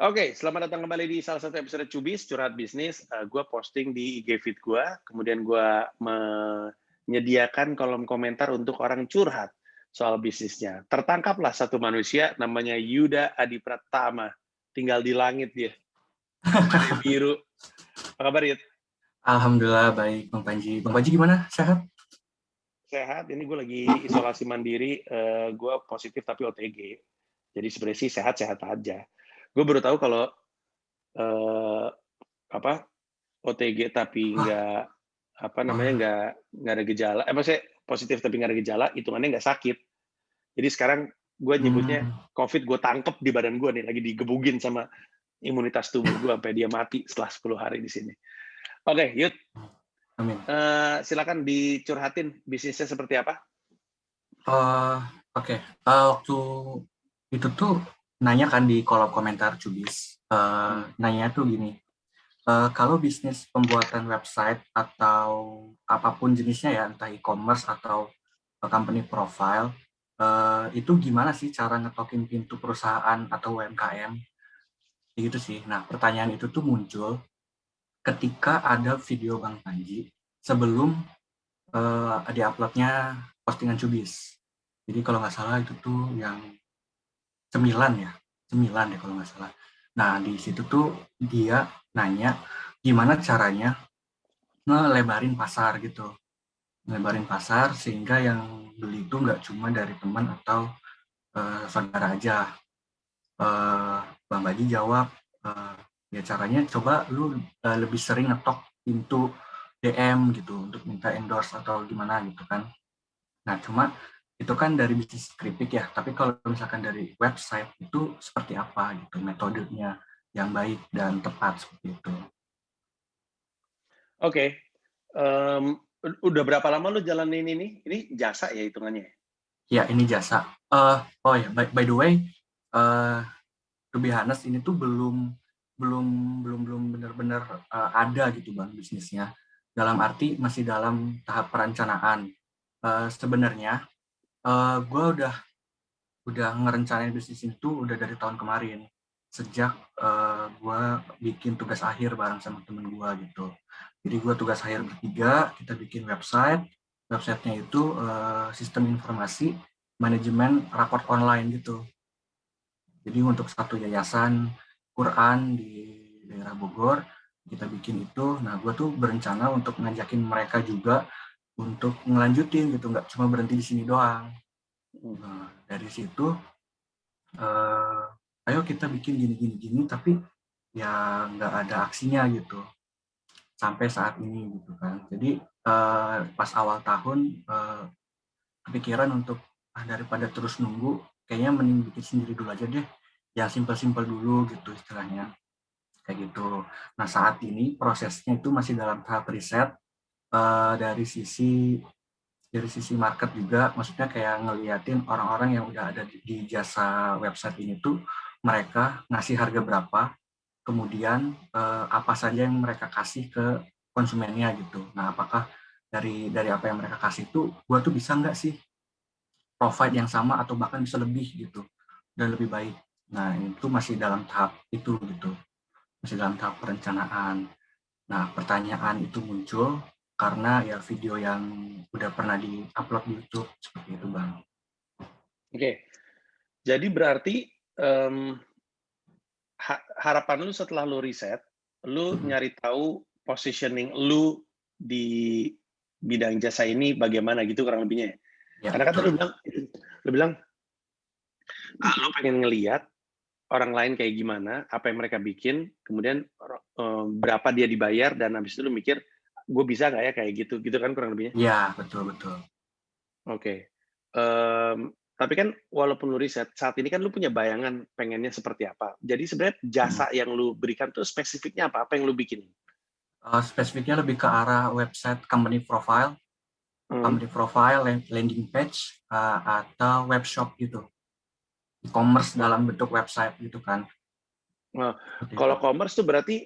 Oke, selamat datang kembali di salah satu episode Cubis, Curhat Bisnis. Gue posting di IG feed gue, kemudian gue menyediakan kolom komentar untuk orang curhat soal bisnisnya. Tertangkaplah satu manusia namanya Yuda Adi Pratama. Tinggal di langit dia, matanya biru. Apa kabar, Yud? Alhamdulillah baik, Bang Panji. Bang Panji gimana? Sehat? Sehat, ini gue lagi isolasi mandiri, gue positif tapi OTG. Jadi sebenarnya sih sehat-sehat aja. Gue baru tahu kalau eh, apa OTG tapi nggak ada gejala. Maksudnya positif tapi nggak ada gejala, hitungannya nggak sakit. Jadi sekarang gue nyebutnya Hmm, COVID gue tangkep di badan gue nih, lagi digebugin sama imunitas tubuh gue sampai dia mati setelah 10 hari di sini. Oke, Yud, amin. silakan dicurhatin bisnisnya seperti apa? Eh, Oke. Waktu itu tuh nanya kan di kolom komentar Cubis. Hmm. Nanya tuh gini, kalau bisnis pembuatan website atau apapun jenisnya ya, entah e-commerce atau company profile, itu gimana sih cara ngetokin pintu perusahaan atau UMKM? Gitu sih. Nah, pertanyaan itu tuh muncul ketika ada video Bang Panji sebelum di-uploadnya postingan Cubis. Jadi kalau nggak salah itu tuh yang cemilan ya kalau nggak salah. Nah di situ tuh dia nanya gimana caranya ngelebarin pasar gitu, ngelebarin pasar sehingga yang beli itu nggak cuma dari teman atau saudara aja. Bang Baji jawab, eh, ya caranya coba lu lebih sering ngetok pintu DM gitu untuk minta endorse atau gimana gitu kan. Nah, cuma itu kan dari bisnis keripik ya, tapi kalau misalkan dari website itu seperti apa gitu, metodenya yang baik dan tepat seperti itu. Oke, udah berapa lama lu jalanin ini? Ini jasa ya hitungannya? Ya, ini jasa. Oh ya, by the way, uh, to be honest, ini tuh belum belum belum benar-benar ada gitu bang bisnisnya. Dalam arti masih dalam tahap perencanaan. Sebenarnya, gue udah ngerencanain bisnis itu udah dari tahun kemarin sejak gue bikin tugas akhir bareng sama temen gue gitu. Jadi gue tugas akhir bertiga, kita bikin websitenya itu sistem informasi manajemen raport online gitu. Jadi untuk satu yayasan Quran di daerah Bogor kita bikin itu. Nah gue tuh berencana untuk ngajakin mereka juga untuk ngelanjutin gitu, nggak cuma berhenti di sini doang. Nah, dari situ eh, ayo kita bikin gini tapi ya nggak ada aksinya gitu sampai saat ini gitu kan. Jadi pas awal tahun kepikiran untuk daripada terus nunggu kayaknya mending bikin sendiri dulu aja deh, yang simpel-simpel dulu gitu istilahnya kayak gitu. Nah saat ini prosesnya itu masih dalam tahap riset eh, dari sisi dari sisi market juga, maksudnya kayak ngeliatin orang-orang yang udah ada di jasa website ini tuh mereka ngasih harga berapa, kemudian apa saja yang mereka kasih ke konsumennya gitu. Nah apakah dari apa yang mereka kasih itu gue tuh bisa nggak sih provide yang sama atau bahkan bisa lebih gitu dan lebih baik. Nah itu masih dalam tahap itu gitu, masih dalam tahap perencanaan. Nah pertanyaan itu muncul karena ya video yang udah pernah di-upload di YouTube seperti itu bang. Oke, jadi berarti harapan lu setelah lu riset, lu nyari tahu positioning lu di bidang jasa ini bagaimana gitu kurang lebihnya ya? Ya Karena kan tadi betul. lu bilang lu pengen ngelihat orang lain kayak gimana, apa yang mereka bikin, kemudian berapa dia dibayar, dan habis itu lu mikir, gue bisa nggak ya kayak gitu, gitu kan kurang lebihnya? Ya betul betul. Oke. Tapi kan walaupun lu riset, saat ini kan lu punya bayangan pengennya seperti apa. Jadi sebenarnya jasa yang lu berikan tuh spesifiknya apa? Apa yang lu bikin? Spesifiknya lebih ke arah website Hmm. company profile, landing page, atau webshop gitu, e-commerce dalam bentuk website gitu kan. Nah, Seperti itu. kalau commerce tuh berarti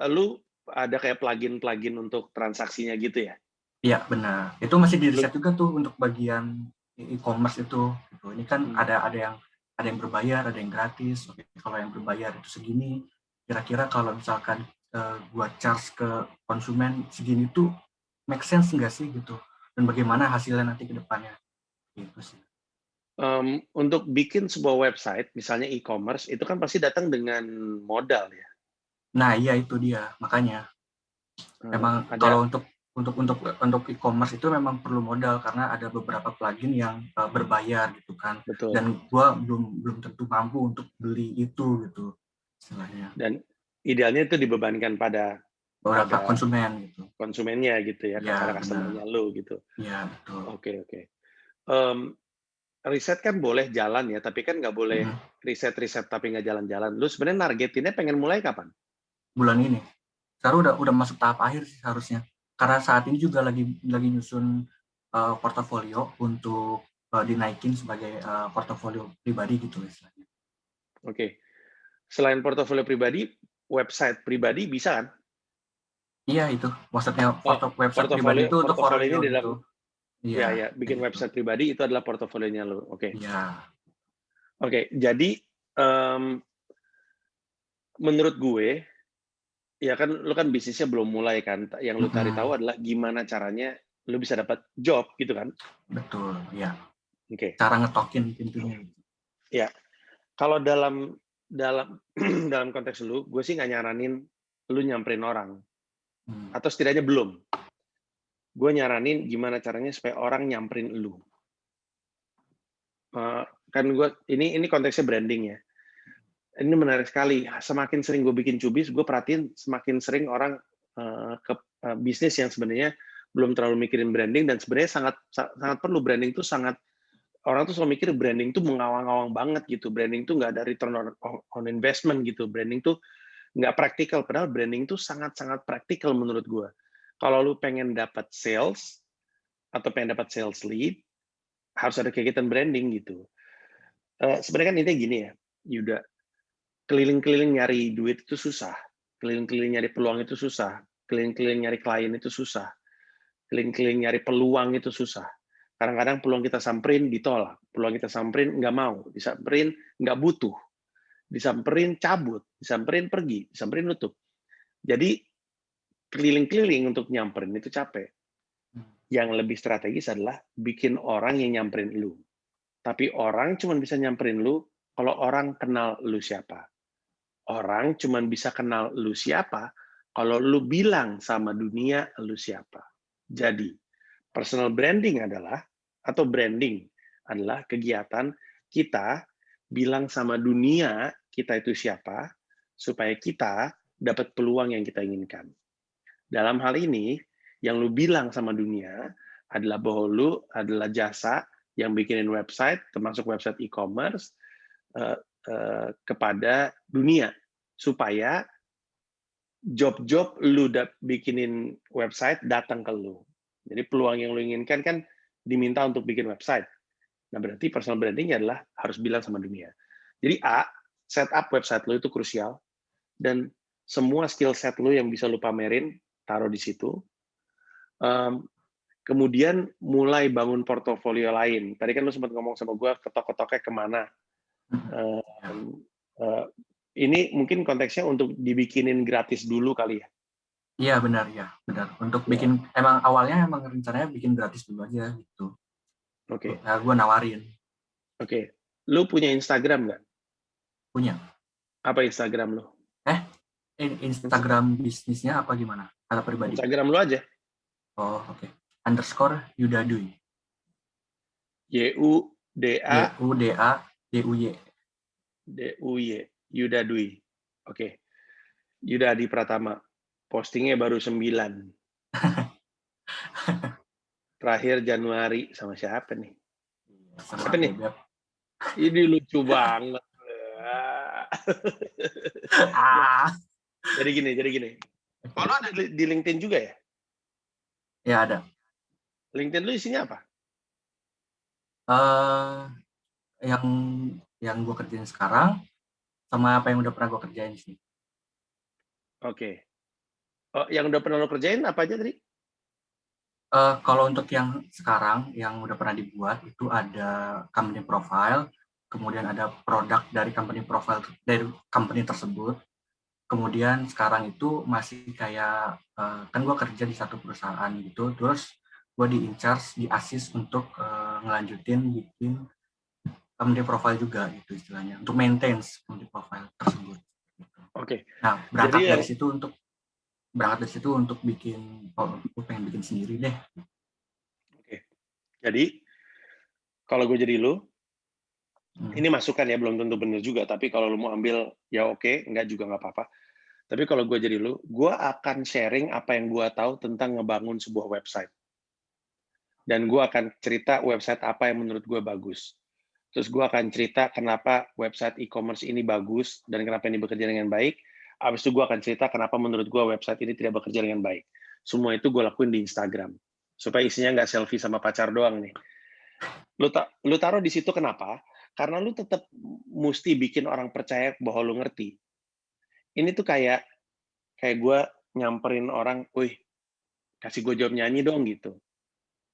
lu ada kayak plugin-plugin untuk transaksinya gitu ya? Iya benar. Itu masih di Lu, riset juga tuh untuk bagian e-commerce itu. Gitu. Ini kan hmm. ada yang ada yang berbayar, ada yang gratis. Oke, kalau yang berbayar itu segini. Kira-kira kalau misalkan gua charge ke konsumen segini tuh make sense nggak sih gitu? Dan bagaimana hasilnya nanti ke depannya? Gitu sih. Untuk bikin sebuah website, misalnya e-commerce, itu kan pasti datang dengan modal ya. Nah, iya itu dia. Makanya memang Ada kalau untuk e-commerce itu memang perlu modal karena ada beberapa plugin yang berbayar gitu kan. betul. Dan gua belum tentu mampu untuk beli itu gitu istilahnya. Dan idealnya itu dibebankan pada Beberapa pada konsumen gitu. konsumennya gitu ya, Iya, para benar. customer-nya lo gitu. Iya, betul. Oke, oke. Riset kan boleh jalan ya, tapi kan nggak boleh Mm. riset-riset tapi nggak jalan-jalan. Lu sebenarnya nargetinnya pengen mulai kapan? Bulan ini. Sekarang udah masuk tahap akhir sih harusnya. Karena saat ini juga lagi nyusun portofolio untuk dinaikin sebagai portofolio pribadi gitu istilahnya. Oke. Selain portofolio pribadi, website pribadi bisa kan? Iya itu, maksudnya Oh, website pribadi itu untuk for portofolionya you di gitu. dalam, Iya, ya ya, kayak bikin gitu. website pribadi itu adalah portofolionya lo. Oke. Iya. Oke, jadi menurut gue, ya kan lu kan bisnisnya belum mulai kan. Yang lu cari Mm-mm. tahu adalah gimana caranya lu bisa dapat job gitu kan? Betul, ya. Oke. Cara ngetokin pintunya. Ya, kalau dalam dalam dalam konteks lu, gue sih nggak nyaranin lu nyamperin orang, Hmm. atau setidaknya belum. Gue nyaranin gimana caranya supaya orang nyamperin lu. Kan gue ini konteksnya branding ya. Ini menarik sekali. Semakin sering gue bikin cubis, gue perhatiin semakin sering orang ke bisnis yang sebenarnya belum terlalu mikirin branding, dan sebenarnya sangat sangat perlu. Branding itu sangat, orang tuh selalu mikir branding tuh mengawang-awang banget gitu. Branding tuh nggak ada return on investment gitu. Branding tuh nggak praktikal. Padahal branding tuh sangat-sangat praktikal menurut gue. Kalau lu pengen dapat sales atau pengen dapat sales lead, harus ada kegiatan branding gitu. Sebenarnya kan intinya gini ya, Yuda. Keliling-keliling nyari duit itu susah. Keliling-keliling nyari peluang itu susah. Keliling-keliling nyari klien itu susah. Keliling-keliling nyari peluang itu susah. Kadang-kadang peluang kita samperin ditolak. Peluang kita samperin nggak mau. Disamperin nggak butuh. Disamperin cabut. Disamperin pergi. Disamperin nutup. Jadi keliling-keliling untuk nyamperin itu capek. Yang lebih strategis adalah bikin orang yang nyamperin lu. Tapi orang cuma bisa nyamperin lu kalau orang kenal lu siapa. Orang cuma bisa kenal lu siapa kalau lu bilang sama dunia lu siapa. Jadi, personal branding adalah, atau branding adalah kegiatan kita bilang sama dunia kita itu siapa, supaya kita dapat peluang yang kita inginkan. Dalam hal ini, yang lu bilang sama dunia adalah bahwa lu adalah jasa yang bikinin website, termasuk website e-commerce, kepada dunia, supaya job-job lu bikinin website datang ke lu. Jadi peluang yang lu inginkan kan diminta untuk bikin website. Nah, berarti personal branding adalah harus bilang sama dunia. Jadi setup website lu itu krusial, dan semua skill set lu yang bisa lu pamerin, taruh di situ. Kemudian mulai bangun portofolio lain. Tadi kan lu sempat ngomong sama gue, ketok-ketoknya kemana. Ini mungkin konteksnya untuk dibikinin gratis dulu kali ya? Iya benar ya, benar. Untuk Ya, bikin awalnya rencananya bikin gratis dulu aja gitu. oke. Nah, gue nawarin. Oke. Lu punya Instagram nggak? Punya. Apa Instagram lu? Instagram bisnisnya apa gimana? Atau pribadi? Instagram lu aja. Oh, oke. Underscore Yudadui. YUDA YUDADUY. DUY. Yuda Dwi. Oke. Yuda Adi Pratama. Postingnya baru 9. Terakhir Januari. Sama siapa nih? Sama Siapa nih? Bebek. Ini lucu banget. Ah. Jadi gini. Kalau ada di LinkedIn juga ya? Ya ada. LinkedIn lu isinya apa? Uh, yang gue kerjain sekarang sama apa yang udah pernah gue kerjain sih. Oke. Oh, yang udah pernah lo kerjain apa aja tadi? Kalau untuk yang sekarang yang udah pernah dibuat itu ada company profile, kemudian ada produk dari company tersebut. Kemudian sekarang itu masih kayak kan gue kerja di satu perusahaan gitu, terus gue di assist untuk ngelanjutin bikin company profile juga gitu istilahnya, untuk maintain company profile tersebut. Gitu. Oke. Nah berangkat dari situ untuk bikin, gue pengen bikin sendiri deh. Oke. Jadi kalau gue jadi lu, ini masukan ya, belum tentu benar juga, tapi kalau lu mau ambil ya oke, enggak juga nggak apa-apa. Tapi kalau gue jadi lu, gue akan sharing apa yang gue tahu tentang ngebangun sebuah website. Dan gue akan cerita website apa yang menurut gue bagus. Terus gue akan cerita kenapa website e-commerce ini bagus dan kenapa ini bekerja dengan baik. Habis itu gue akan cerita kenapa menurut gue website ini tidak bekerja dengan baik. Semua itu gue lakuin di Instagram. Supaya isinya nggak selfie sama pacar doang nih. Lu taruh di situ kenapa? Karena lu tetap mesti bikin orang percaya bahwa lu ngerti. Ini tuh kayak gue nyamperin orang, wih, kasih gue job nyanyi dong gitu.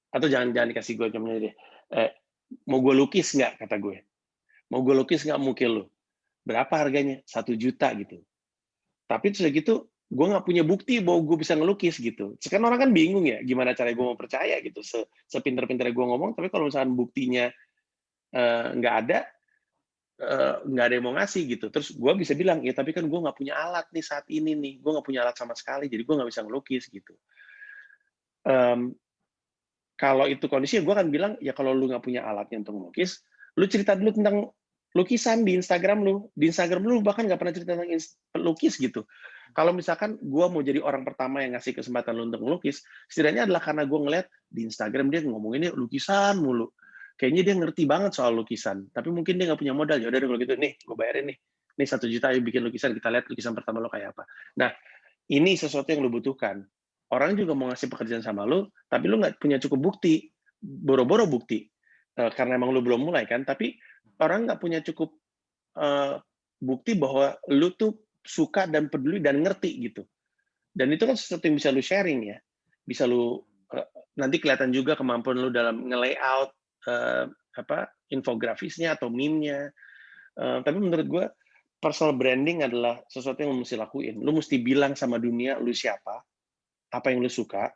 Atau jangan dikasih gue job nyanyi deh. Mau gue lukis nggak, kata gue. Mau gue lukis nggak mukil lu? Berapa harganya? 1 juta gitu. Tapi terus gitu, gue nggak punya bukti bahwa gue bisa ngelukis gitu. Sekarang orang kan bingung ya, gimana cara gue mau percaya gitu. Sepinter-pinternya gue ngomong, tapi kalau misalnya buktinya nggak ada, nggak ada yang mau ngasih gitu. Terus gue bisa bilang, ya tapi kan gue nggak punya alat nih saat ini nih. Gue nggak punya alat sama sekali, jadi gue nggak bisa ngelukis gitu. Kalau itu kondisinya, gue akan bilang, ya kalau lu nggak punya alatnya untuk melukis, lu cerita dulu tentang lukisan di Instagram lu. Di Instagram lu bahkan nggak pernah cerita tentang lukis gitu. Kalau misalkan gue mau jadi orang pertama yang ngasih kesempatan lu untuk melukis, setidaknya adalah karena gue ngeliat di Instagram dia ngomonginnya lukisan mulu. Kayaknya dia ngerti banget soal lukisan, tapi mungkin dia nggak punya modal. Ya udah kalau gitu, nih gue bayarin nih. Nih 1 juta ayo bikin lukisan, kita lihat lukisan pertama lo kayak apa. Nah, ini sesuatu yang lu butuhkan. Orang juga mau ngasih pekerjaan sama lu, tapi lu nggak punya cukup bukti, boro-boro bukti, karena emang lu belum mulai kan, tapi orang nggak punya cukup bukti bahwa lu tuh suka dan peduli dan ngerti gitu. Dan itu kan sesuatu yang bisa lu sharing ya, bisa lu nanti kelihatan juga kemampuan lu dalam nge-layout infografisnya atau meme-nya. Tapi menurut gue personal branding adalah sesuatu yang lu mesti lakuin. Lu mesti bilang sama dunia lu siapa, apa yang lu suka,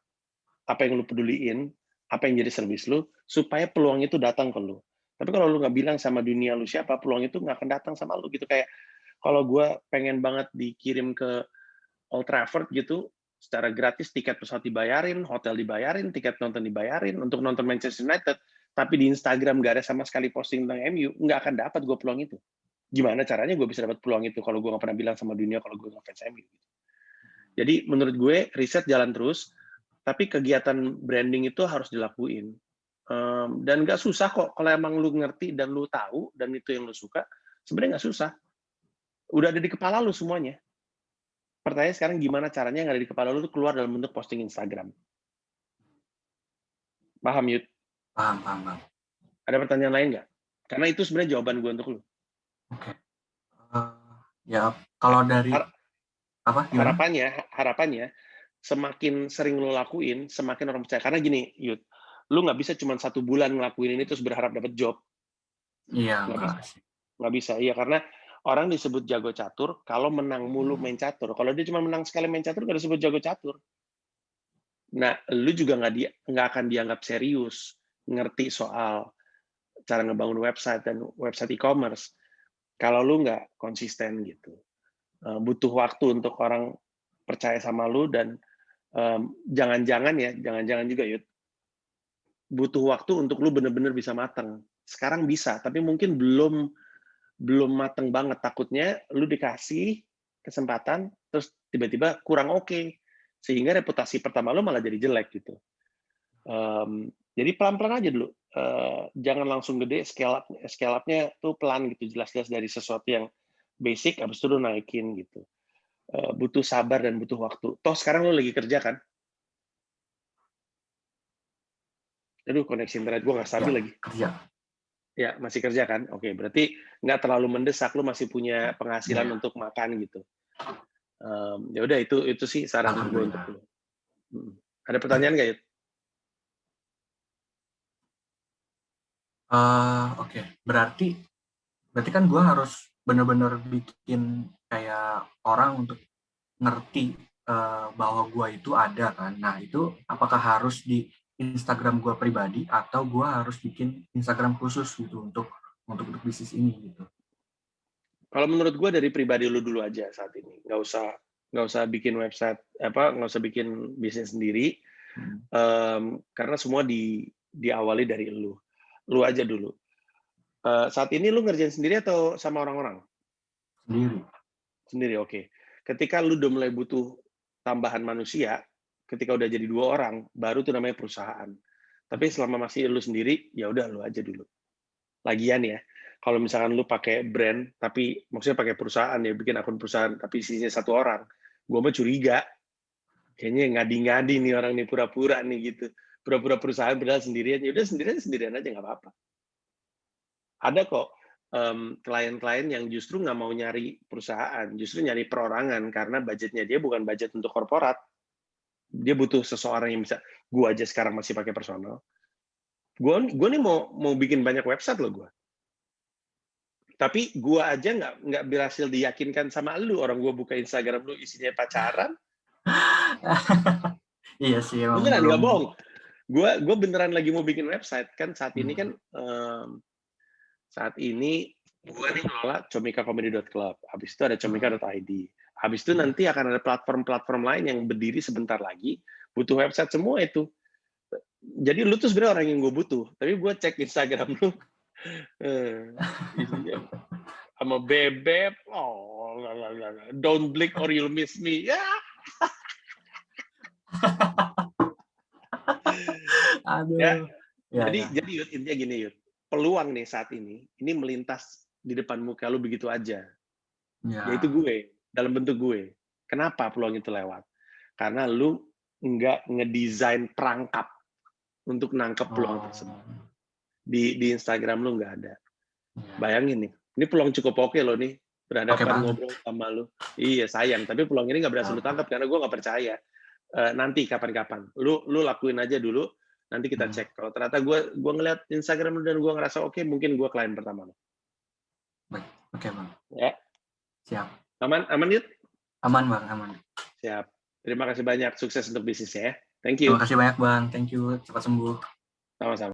apa yang lu peduliin, apa yang jadi service lu, supaya peluang itu datang ke lu. Tapi kalau lu nggak bilang sama dunia lu siapa, peluang itu nggak akan datang sama lu gitu. Kayak kalau gue pengen banget dikirim ke Old Trafford gitu, secara gratis, tiket pesawat dibayarin, hotel dibayarin, tiket nonton dibayarin, untuk nonton Manchester United, tapi di Instagram nggak ada sama sekali posting tentang MU, nggak akan dapat gue peluang itu. Gimana caranya gue bisa dapat peluang itu kalau gue nggak pernah bilang sama dunia kalau gue ngefans MU? Jadi menurut gue riset jalan terus, tapi kegiatan branding itu harus dilakuin. Dan nggak susah kok kalau emang lu ngerti dan lu tahu dan itu yang lu suka, sebenarnya nggak susah. Udah ada di kepala lu semuanya. Pertanyaan sekarang gimana caranya yang ada di kepala lu keluar dalam bentuk posting Instagram. Paham, Yud? Paham. Ada pertanyaan lain nggak? Karena itu sebenarnya jawaban gue untuk lu. Oke. Ya kalau dari apa? Harapannya semakin sering lo lakuin, semakin orang percaya. Karena gini, Yud, lu nggak bisa cuma 1 bulan ngelakuin ini terus berharap dapat job. Iya, Nggak bisa. Iya, karena orang disebut jago catur kalau menang mulu main catur. Kalau dia cuma menang sekali main catur, nggak disebut jago catur. Nah, lu juga nggak akan dianggap serius, ngerti soal cara ngebangun website dan website e-commerce kalau lu nggak konsisten gitu. Butuh waktu untuk orang percaya sama lu dan jangan-jangan juga Yud, butuh waktu untuk lu bener-bener bisa matang. Sekarang bisa, tapi mungkin belum mateng banget. Takutnya lu dikasih kesempatan, terus tiba-tiba kurang oke. Sehingga reputasi pertama lu malah jadi jelek gitu. Jadi pelan-pelan aja dulu. Jangan langsung gede, scale up-nya tuh pelan gitu. Jelas-jelas dari sesuatu yang basic, habis itu lu naikin gitu. Butuh sabar dan butuh waktu. Toh sekarang lu lagi kerja kan? Aduh, koneksi internet gue nggak stabil lagi. Kerja. Ya, masih kerja kan? Oke, berarti nggak terlalu mendesak, lu masih punya penghasilan untuk makan gitu. Ya udah itu sih saran gue untuk lu. Ada pertanyaan nggak, Yud? Oke. Berarti berarti kan gue harus bener-bener bikin kayak orang untuk ngerti bahwa gue itu ada kan. Nah itu apakah harus di Instagram gue pribadi atau gue harus bikin Instagram khusus gitu untuk bisnis ini gitu. Kalau menurut gue dari pribadi lu dulu aja saat ini, nggak usah bikin website nggak usah bikin bisnis sendiri, karena semua diawali dari lu aja dulu. Saat ini lu ngerjain sendiri atau sama orang-orang? Sendiri. Sendiri, oke. Ketika lu udah mulai butuh tambahan manusia, ketika udah jadi 2 orang, baru tuh namanya perusahaan. Tapi selama masih lu sendiri, ya udah lu aja dulu. Lagian ya, kalau misalkan lu pakai brand, tapi maksudnya pakai perusahaan ya, bikin akun perusahaan, tapi isinya 1 orang, gua mah curiga. Kayaknya ngadi-ngadi nih orang nih, pura-pura nih gitu. Pura-pura perusahaan padahal sendirian, ya udah sendirian aja nggak apa-apa. Ada kok klien-klien yang justru nggak mau nyari perusahaan, justru nyari perorangan karena budgetnya dia bukan budget untuk korporat. Dia butuh seseorang yang bisa, gua aja sekarang masih pakai personal. Gua nih mau bikin banyak website loh gua. Tapi gua aja nggak berhasil diyakinkan sama lu, orang gua buka Instagram lu isinya pacaran. Iya sih emang Beneran belum. nggak bohong. Gua beneran lagi mau bikin website kan saat ini kan saat ini gua nih ngelola comikacomedy.club. Habis itu ada comika.id. Habis itu nanti akan ada platform-platform lain yang berdiri sebentar lagi, butuh website semua itu. Jadi lu tuh sebenarnya orang yang gue butuh, tapi gue cek Instagram lu, isinya sama bebek, oh, don't blink or you'll miss me, ya. Aduh. Ya, ya. Jadi Yud, intinya gini Yud, peluang nih saat ini melintas di depan muka lu begitu aja, yaitu Ya. gue, dalam bentuk gue. Kenapa peluang itu lewat? Karena lu nggak ngedesain perangkap untuk nangkep peluang tersebut. Di Instagram lu nggak ada. Bayangin nih, ini peluang cukup oke loh nih, berhadapan ngobrol sama lu. Iya sayang, tapi peluang ini nggak berhasil lu tangkap karena gue nggak percaya. Nanti kapan-kapan, lu lakuin aja dulu, nanti kita cek. Kalau ternyata gue ngeliat Instagram lu dan gue ngerasa oke, mungkin gue klien pertama lu. Baik, oke bang. Ya. Siap. Aman Yud? Aman bang, aman. Siap. Terima kasih banyak, sukses untuk bisnisnya ya. Thank you. Terima kasih banyak bang, thank you, cepat sembuh. Sama-sama.